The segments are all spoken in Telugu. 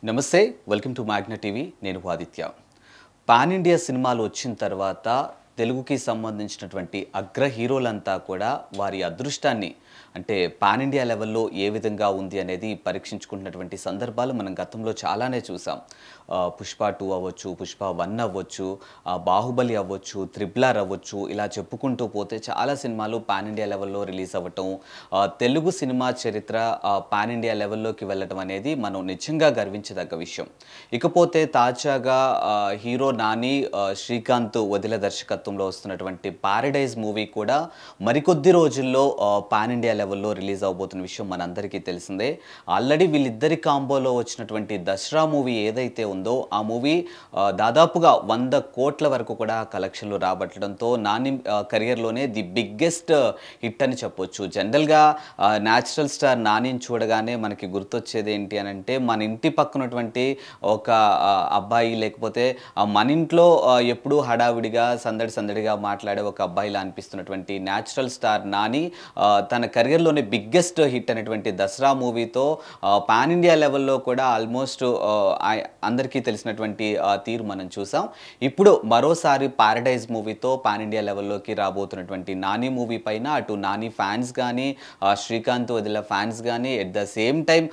నమస్తే వెల్కమ్ టు మ్యాగ్నా టీవీ నేను ఆదిత్య పాన్ ఇండియా సినిమాలు వచ్చిన తర్వాత తెలుగుకి సంబంధించినటువంటి అగ్ర హీరోలంతా కూడా వారి అదృష్టాన్ని అంటే పాన్ ఇండియా లెవెల్లో ఏ విధంగా ఉంది అనేది పరీక్షించుకుంటున్నటువంటి సందర్భాలు మనం గతంలో చాలానే చూసాం. పుష్ప 2 అవ్వచ్చు, పుష్ప 1 అవ్వచ్చు, బాహుబలి అవ్వచ్చు, త్రిబుల్ అవ్వచ్చు, ఇలా చెప్పుకుంటూ పోతే చాలా సినిమాలు పాన్ ఇండియా లెవెల్లో రిలీజ్ అవ్వటం, తెలుగు సినిమా చరిత్ర పాన్ ఇండియా లెవెల్లోకి వెళ్ళటం అనేది మనం నిజంగా గర్వించదగ్గ విషయం. ఇకపోతే తాజాగా హీరో నాని, శ్రీకాంత్ వదిల దర్శకత్వంలో వస్తున్నటువంటి పారడైజ్ మూవీ కూడా మరికొద్ది రోజుల్లో పాన్ ఇండియా లెవెల్లో రిలీజ్ అవబోతున్న విషయం మనందరికీ తెలిసిందే. ఆల్రెడీ వీళ్ళిద్దరి కాంబోలో వచ్చినటువంటి దసరా మూవీ ఏదైతే ఉందో ఆ మూవీ దాదాపుగా 100 కోట్ల వరకు కూడా కలెక్షన్లు రాబట్టడంతో నాని కెరియర్లోనే ది బిగ్గెస్ట్ హిట్ అని చెప్పొచ్చు. జనరల్గా న్యాచురల్ స్టార్ నానిని చూడగానే మనకి గుర్తొచ్చేది ఏంటి అని అంటే మన ఇంటి పక్కనటువంటి ఒక అబ్బాయి, లేకపోతే మన ఇంట్లో ఎప్పుడూ హడావిడిగా సందడిగా మాట్లాడే ఒక అబ్బాయిలా అనిపిస్తున్నటువంటి న్యాచురల్ స్టార్ నాని తన కెరియర్లోనే బిగ్గెస్ట్ హిట్ అనేటువంటి దసరా మూవీతో పాన్ ఇండియా లెవెల్లో కూడా ఆల్మోస్ట్ అందరికీ తెలిసినటువంటి తీరు మనం చూసాం. ఇప్పుడు మరోసారి పారడైజ్ మూవీతో పాన్ ఇండియా లెవెల్లోకి రాబోతున్నటువంటి నాని మూవీ పైన అటు నాని ఫ్యాన్స్ కానీ, శ్రీకాంత్ వదిల ఫ్యాన్స్ కానీ, at the same time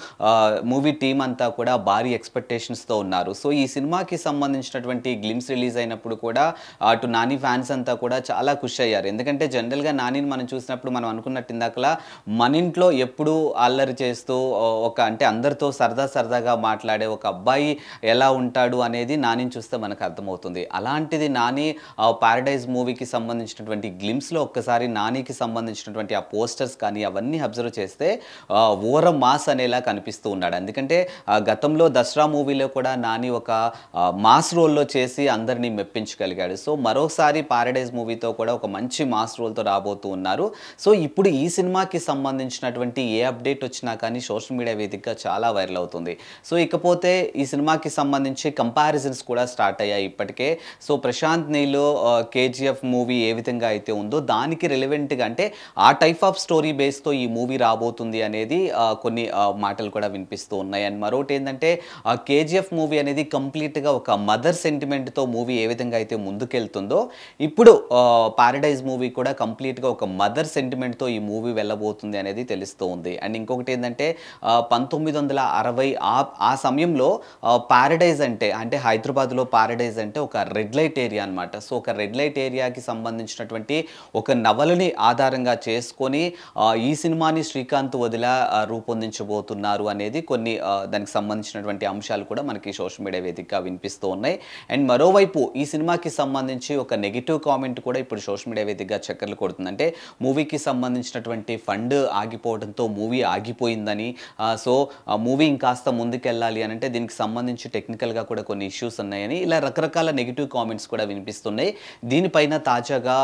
movie team అంతా కూడా భారీ ఎక్స్పెక్టేషన్స్తో ఉన్నారు. సో ఈ సినిమాకి సంబంధించినటువంటి గ్లిమ్స్ రిలీజ్ అయినప్పుడు కూడా అటు నాని ఫ్యాన్స్ అంతా కూడా చాలా ఖుషి అయ్యారు. ఎందుకంటే జనరల్గా నానిని మనం చూసినప్పుడు మనం అనుకున్నట్టు ఇందాకలా మన ఇంట్లో ఎప్పుడూ అల్లరి చేస్తూ అంటే అందరితో సరదాగా మాట్లాడే ఒక అబ్బాయి ఎలా ఉంటాడు అనేది నానిని చూస్తే మనకు అర్థమవుతుంది. అలాంటిది నాని పారడైజ్ మూవీకి సంబంధించినటువంటి గ్లిమ్స్లో ఒక్కసారి నానికి సంబంధించినటువంటి ఆ పోస్టర్స్ కానీ అవన్నీ అబ్జర్వ్ చేస్తే ఓర మాస్ అనేలా కనిపిస్తూ ఉన్నాడు. ఎందుకంటే గతంలో దసరా మూవీలో కూడా నాని ఒక మాస్ రోల్లో చేసి అందరినీ మెప్పించగలిగాడు. సో మరోసారి పారడైజ్ మూవీతో కూడా ఒక మంచి మాస్ రోల్తో రాబోతూ ఉన్నారు. సో ఇప్పుడు ఈ సినిమాకి సంబంధించినటువంటి ఏ అప్డేట్ వచ్చినా కానీ సోషల్ మీడియా వేదికగా చాలా వైరల్ అవుతుంది. సో ఇకపోతే ఈ సినిమాకి సంబంధించి కంపారిజన్స్ కూడా స్టార్ట్ అయ్యాయి ఇప్పటికే. సో ప్రశాంత్ నీల్ కేజీఎఫ్ మూవీ ఏ విధంగా అయితే ఉందో దానికి రిలవెంట్గా అంటే ఆ టైప్ ఆఫ్ స్టోరీ బేస్తో ఈ మూవీ రాబోతుంది అనేది కొన్ని మాటలు కూడా వినిపిస్తూ ఉన్నాయి. అండ్ మరొకటి ఏంటంటే కేజీఎఫ్ మూవీ అనేది కంప్లీట్గా ఒక మదర్ సెంటిమెంట్తో మూవీ ఏ విధంగా అయితే ముందుకెళ్తుందో ఇప్పుడు పారడైజ్ మూవీ కూడా కంప్లీట్గా ఒక మదర్ సెంటిమెంట్తో ఈ మూవీ వెళ్ళబోతుంది అనేది తెలుస్తూ ఉంది. అండ్ ఇంకొకటి ఏంటంటే 1960 ఆ సమయంలో పారడైజ్ అంటే హైదరాబాద్లో పారడైజ్ అంటే ఒక రెడ్ లైట్ ఏరియా అనమాట. సో ఒక రెడ్ లైట్ ఏరియాకి సంబంధించినటువంటి ఒక నవలని ఆధారంగా చేసుకొని ఈ సినిమాని శ్రీకాంత్ వదిల రూపొందించబోతున్నారు అనేది కొన్ని దానికి సంబంధించినటువంటి అంశాలు కూడా మనకి సోషల్ మీడియా వేదికగా వినిపిస్తూ ఉన్నాయి. అండ్ మరోవైపు ఈ సినిమాకి సంబంధించి ఒక నెగిటివ్ కామెంట్ కూడా ఇప్పుడు సోషల్ మీడియా వేదికగా చక్కర్లు కొడుతుంది. అంటే మూవీకి సంబంధించినటువంటి ఫండ్ ఆగిపోవడంతో మూవీ ఆగిపోయిందని, సో మూవీ ఇంకాస్త ముందుకెళ్ళాలి అని అంటే దీనికి సంబంధించి టెక్నికల్గా కూడా కొన్ని ఇష్యూస్ ఉన్నాయని ఇలా రకరకాల నెగిటివ్ కామెంట్స్ కూడా వినిపిస్తున్నాయి. దీనిపైన తాజాగా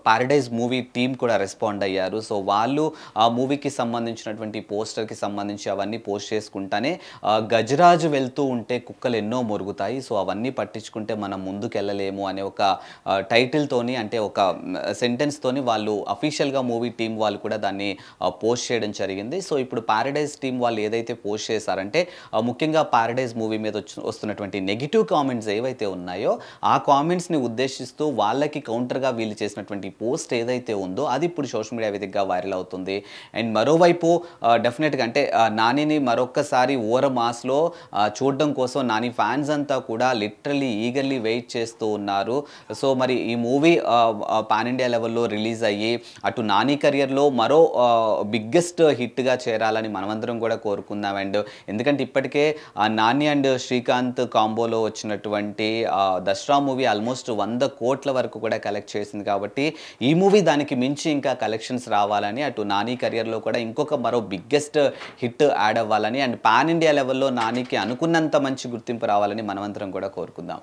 పారడైజ్ మూవీ టీమ్ కూడా రెస్పాండ్ అయ్యారు. సో వాళ్ళు ఆ మూవీకి సంబంధించినటువంటి పోస్టర్కి సంబంధించి అవన్నీ పోస్ట్ చేసుకుంటానే గజరాజు వెళ్తూ ఉంటే కుక్కలు ఎన్నో మొరుగుతాయి, సో అవన్నీ పట్టించుకుంటే మనం ముందుకెళ్ళలేము అనే ఒక టైటిల్తోని అంటే ఒక సెంటెన్స్తోని వాళ్ళు అఫీషియల్గా మూవీ టీం వాళ్ళు కూడా దాన్ని పోస్ట్ చేయడం జరిగింది. సో ఇప్పుడు పారడైజ్ టీం వాళ్ళు ఏదైతే పోస్ట్ చేశారంటే ముఖ్యంగా పారడైజ్ మూవీ మీద వస్తున్నటువంటి నెగిటివ్ కామెంట్స్ ఏవైతే ఉన్నాయో ఆ కామెంట్స్ని ఉద్దేశిస్తూ వాళ్ళకి కౌంటర్గా వీళ్ళు చేసినటువంటి పోస్ట్ ఏదైతే ఉందో అది ఇప్పుడు సోషల్ మీడియా వేదికగా వైరల్ అవుతుంది. అండ్ మరోవైపు డెఫినెట్గా అంటే నానిని మరొక్కసారి ఓర మాస్లో చూడడం కోసం నాని ఫ్యాన్స్ అంతా కూడా లిటరలీ ఈగర్లీ వెయిట్ చేస్తూ ఉన్నారు. సో మరి ఈ మూవీ పాన్ ఇండియా లెవెల్లో రిలీజ్ అయ్యి అటు నాని కెరియర్లో మరో బిగ్గెస్ట్ హిట్గా చేరాలని మనమందరం కూడా కోరుకుందాం. అండ్ ఎందుకంటే ఇప్పటికే నాని అండ్ శ్రీకాంత్ కాంబోలో వచ్చినటువంటి దసరా మూవీ ఆల్మోస్ట్ 100 కోట్ల వరకు కూడా కలెక్ట్ చేసింది. కాబట్టి ఈ మూవీ దానికి మించి ఇంకా కలెక్షన్స్ రావాలని, అటు నాని కెరియర్లో కూడా ఇంకొక మరో బిగ్గెస్ట్ హిట్ యాడ్ అవ్వాలని, అండ్ పాన్ ఇండియా లెవెల్లో నానికి అనుకున్నంత మంచి గుర్తింపు రావాలని మనమందరం కూడా కోరుకుందాం.